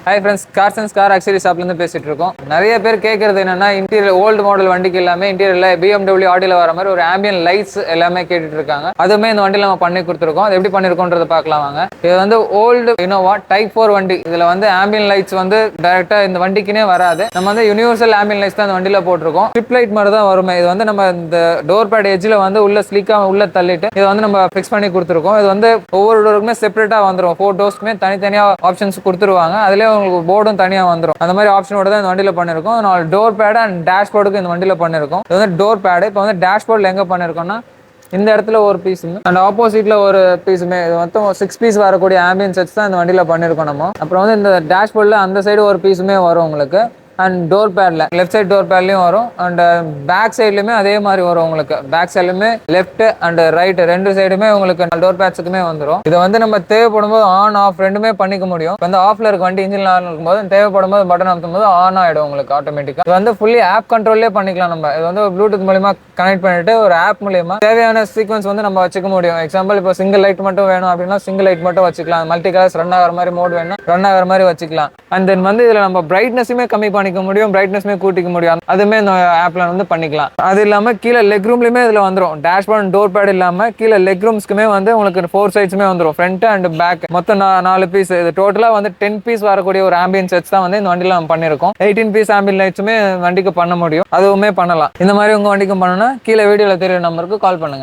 Hi friends, cars and car accessory ஷாப்லேருந்து பேசிட்டு இருக்கோம். நிறைய பேர் கேட்கறது என்னன்னா, இன்டீரியர் ஓல்டு மாடல் வண்டிக்கு எல்லாமே இன்டீரியர்ல BMW ஆடியில் வர மாதிரி ஒரு ஆம்பியன் லைட்ஸ் எல்லாமே கேட்டுட்டு இருக்காங்க. அதுவுமே இந்த வண்டியில் நம்ம பண்ணி கொடுத்துருக்கோம். அது எப்படி பண்ணிருக்கோன்றத பார்க்கலாம் வாங்க. இது வந்து ஓல்டு இனோவா டைப் 4 வண்டி. இதில் வந்து ஆம்பியன் லைட்ஸ் வந்து டைரக்டா இந்த வண்டிக்குனே வராது. நம்ம வந்து யூனிவர்சல் ஆம்பியன் லைட்ஸ் தான் இந்த வண்டியில் போட்டிருக்கோம். ஸ்ட்ரிப் லைட் மாதிரி தான் வருமே. இது வந்து நம்ம இந்த டோர் பேட் எட்ஜில் வந்து உள்ள ஸ்லிக்கா உள்ள தள்ளிட்டு இதை வந்து நம்ம ஃபிக்ஸ் பண்ணி கொடுத்துருக்கோம். இது வந்து ஒவ்வொரு டோருக்குமே செப்பரேட்டா வந்துடும். 4 டோர்ஸ்க்குமே தனித்தனியா ஆப்ஷன்ஸ் கொடுத்துருவாங்க. அதுலேயே உங்களுக்கு போர்டும் தனியாக வந்துடும். அந்த மாதிரி ஆப்ஷனோட தான் இந்த வண்டியில் பண்ணியிருக்கோம். நான் டோர் பேட் அண்ட் டேஷ்போர்டுக்கு இந்த வண்டியில் பண்ணியிருக்கோம். இது வந்து டோர் பேடு. இப்போ வந்து டேஷ்போர்டில் எங்கே பண்ணியிருக்கோம்னா இந்த இடத்துல ஒரு பீஸுமே அண்ட் ஆப்போசிட்ல ஒரு பீஸுமே, இது மொத்தம் 6 பீஸ் வரக்கூடிய ஆம்பியன் செட்ஸ் தான் இந்த வண்டியில் பண்ணியிருக்கோம் நம்ம. அப்புறம் வந்து இந்த டேஷ்போர்டில் அந்த சைடு ஒரு பீஸுமே வரும் உங்களுக்கு. அண்ட் டோர் பேட்ல லெஃப்ட் சைட் டோர் பேட்லயும் வரும். அண்ட் பேக் சைட்லயுமே அதே மாதிரி வரும் உங்களுக்கு. பேக் சைட்லயுமே லெஃப்ட் அண்ட் ரைட் ரெண்டு சைடுமே உங்களுக்கு டோர் பேட்ஸுக்குமே வந்துடும். இதை வந்து நம்ம தேவைப்படும் போது ஆன் ஆஃப் ரெண்டுமே பண்ணிக்க முடியும். வந்து ஆஃப்ல இருக்க வண்டி இன்ஜின் ஆன் இருக்கும்போது தேவைப்படும் போது பட்டன் அமுத்தும் போது ஆன் ஆயிடும் உங்களுக்கு ஆட்டோமேட்டிக்கா. இது வந்து ஃபுல்லி ஆப் கண்ட்ரோல்லே பண்ணிக்கலாம் நம்ம. இது வந்து ப்ளூடூத் மூலியமா கனெக்ட் பண்ணிட்டு ஒரு ஆப் மூலியமா தேவையான சீக்வன்ஸ் வந்து நம்ம வச்சுக்க முடியும். எக்ஸாம்பிள் இப்போ சிங்கிள் லைட் மட்டும் வேணும் அப்படின்னா சிங்கிள் லைட் மட்டும் வச்சுக்கலாம். மல்டி கலர்ஸ் ரன் ஆகிற மாதிரி மோட் வேணும் ரன் ஆகிற மாதிரி வச்சுக்கலாம். அண்ட் தென் வந்து இதுல நம்ம பிரைட்னஸுமே கம்மி பண்ணிக்க முடியும், பிரைட்னஸ்மே கூட்டிக்க முடியும். அதுமே இந்த ஆப்ல வந்து பண்ணிக்கலாம். அது இல்லாம கீழே லெக் ரூம்லயுமே இதுல வந்துடும். டேஷ்போர்ட் டோர் பேட் இல்லாம கீழே லெக் ரூம்ஸ்க்குமே வந்து உங்களுக்கு 4 சைட்ஸுமே வந்துடும். ஃப்ரண்ட் அண்ட் பேக் மொத்தம் 4 பீஸ். இது டோட்டலா வந்து 10 பீஸ் வரக்கூடிய ஒரு ஆம்பியன் செட்ஸ் தான் வந்து இந்த வண்டியில நம்ம பண்ணிருக்கோம். 18 பீஸ் ஆம்பியன் லைட்ஸுமே வண்டிக்கு பண்ண முடியும். அதுவுமே பண்ணலாம். இந்த மாதிரி உங்க வண்டிக்கும் பண்ணணும்னா கீழே வீடியோல தெரியுற நம்பருக்கு கால் பண்ணுங்க.